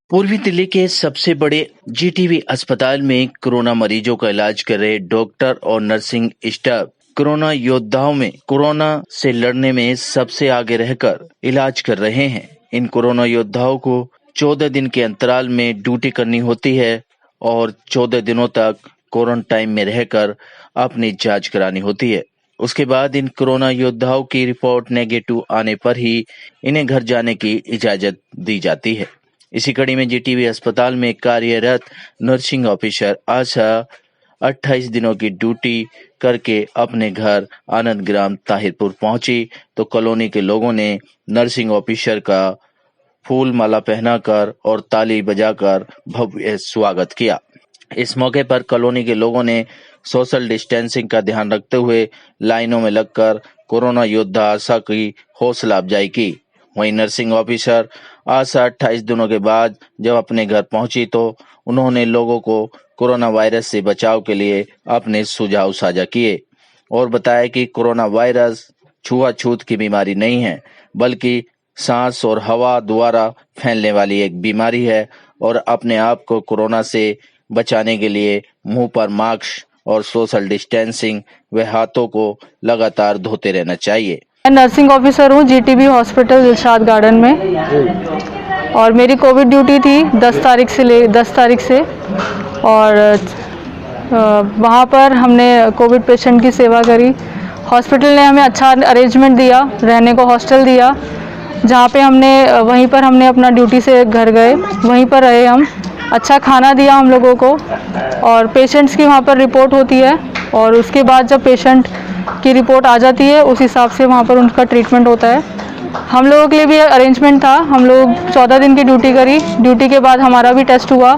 पूर्वी दिल्ली के सबसे बड़े जीटीबी अस्पताल में कोरोना मरीजों का इलाज कर रहे डॉक्टर और नर्सिंग स्टाफ कोरोना योद्धाओं में कोरोना से लड़ने में सबसे आगे रहकर इलाज कर रहे हैं। इन कोरोना योद्धाओं को 14 दिन के अंतराल में ड्यूटी करनी होती है और 14 दिनों तक क्वारंटाइन में रहकर अपनी जांच करानी होती है। उसके बाद इन कोरोना योद्धाओं की रिपोर्ट नेगेटिव आने पर ही इन्हें घर जाने की इजाजत दी जाती है। इसी कड़ी में जीटीबी अस्पताल में कार्यरत नर्सिंग ऑफिसर आशा 28 दिनों की ड्यूटी करके अपने घर आनंद ग्राम ताहिरपुर पहुंची तो कॉलोनी के लोगों ने नर्सिंग ऑफिसर का फूल माला पहनाकर और ताली बजाकर भव्य स्वागत किया। इस मौके पर कॉलोनी के लोगों ने सोशल डिस्टेंसिंग का ध्यान रखते हुए लाइनों में लगकर कोरोना योद्धा आशा की हौसला अफजाई की। वहीं नर्सिंग ऑफिसर आशा 28 दिनों के बाद जब अपने घर पहुंची तो उन्होंने लोगों को कोरोना वायरस से बचाव के लिए अपने सुझाव साझा किए और बताया कि कोरोना वायरस छुआछूत की बीमारी नहीं है, बल्कि सांस और हवा द्वारा फैलने वाली एक बीमारी है और अपने आप को कोरोना से बचाने के लिए मुंह पर मास्क और सोशल डिस्टेंसिंग व हाथों को लगातार धोते रहना चाहिए। मैं नर्सिंग ऑफिसर हूँ जीटीबी हॉस्पिटल दिलशाद गार्डन में और मेरी कोविड ड्यूटी थी 10 तारीख से और वहाँ पर हमने कोविड पेशेंट की सेवा करी। हॉस्पिटल ने हमें अच्छा अरेंजमेंट दिया, रहने को हॉस्टल दिया, जहाँ पे वहीं पर हमने अपना ड्यूटी से घर गए, वहीं पर रहे हम। अच्छा खाना दिया हम लोगों को और पेशेंट्स की वहाँ पर रिपोर्ट होती है और उसके बाद जब पेशेंट की रिपोर्ट आ जाती है उस हिसाब से वहाँ पर उनका ट्रीटमेंट होता है। हम लोगों के लिए भी अरेंजमेंट था। हम लोग 14 दिन की ड्यूटी करी। ड्यूटी के बाद हमारा भी टेस्ट हुआ।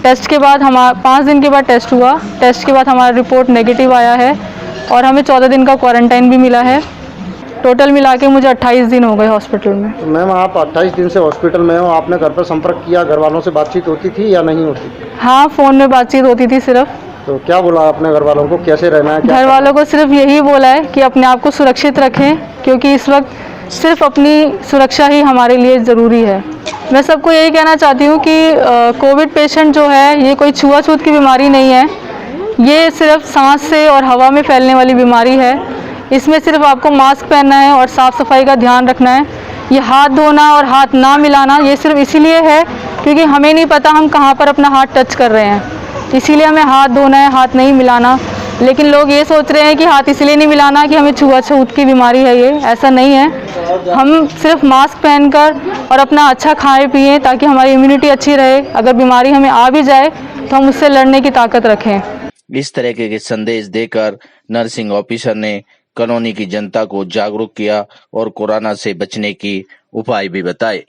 टेस्ट के बाद 5 दिन के बाद टेस्ट हुआ। टेस्ट के बाद हमारा रिपोर्ट नेगेटिव आया है और हमें 14 दिन का क्वारंटाइन भी मिला है। टोटल मिला के मुझे 28 दिन हो गए हॉस्पिटल में। तो मैम आप 28 दिन से हॉस्पिटल में हो, आपने घर पर संपर्क किया, घर वालों से बातचीत होती थी या नहीं होती? हाँ, फ़ोन में बातचीत होती थी सिर्फ। तो क्या बोला अपने घर वालों को, कैसे रहना है? घर वालों को सिर्फ यही बोला है कि अपने आप को सुरक्षित रखें, क्योंकि इस वक्त सिर्फ अपनी सुरक्षा ही हमारे लिए ज़रूरी है। मैं सबको यही कहना चाहती हूँ कि कोविड पेशेंट जो है ये कोई छुआछूत की बीमारी नहीं है। ये सिर्फ सांस से और हवा में फैलने वाली बीमारी है। इसमें सिर्फ आपको मास्क पहनना है और साफ़ सफाई का ध्यान रखना है। ये हाथ धोना और हाथ ना मिलाना ये सिर्फ इसीलिए है क्योंकि हमें नहीं पता हम कहाँ पर अपना हाथ टच कर रहे हैं, इसीलिए हमें हाथ धोना है, हाथ नहीं मिलाना। लेकिन लोग ये सोच रहे हैं कि हाथ इसलिए नहीं मिलाना कि हमें छुआछूत की बीमारी है, ये ऐसा नहीं है। हम सिर्फ मास्क पहनकर और अपना अच्छा खाएं पिएं ताकि हमारी इम्यूनिटी अच्छी रहे। अगर बीमारी हमें आ भी जाए तो हम उससे लड़ने की ताकत रखें। इस तरह के संदेश देकर नर्सिंग ऑफिसर ने कॉलोनी की जनता को जागरूक किया और कोरोना से बचने की उपाय भी बताए।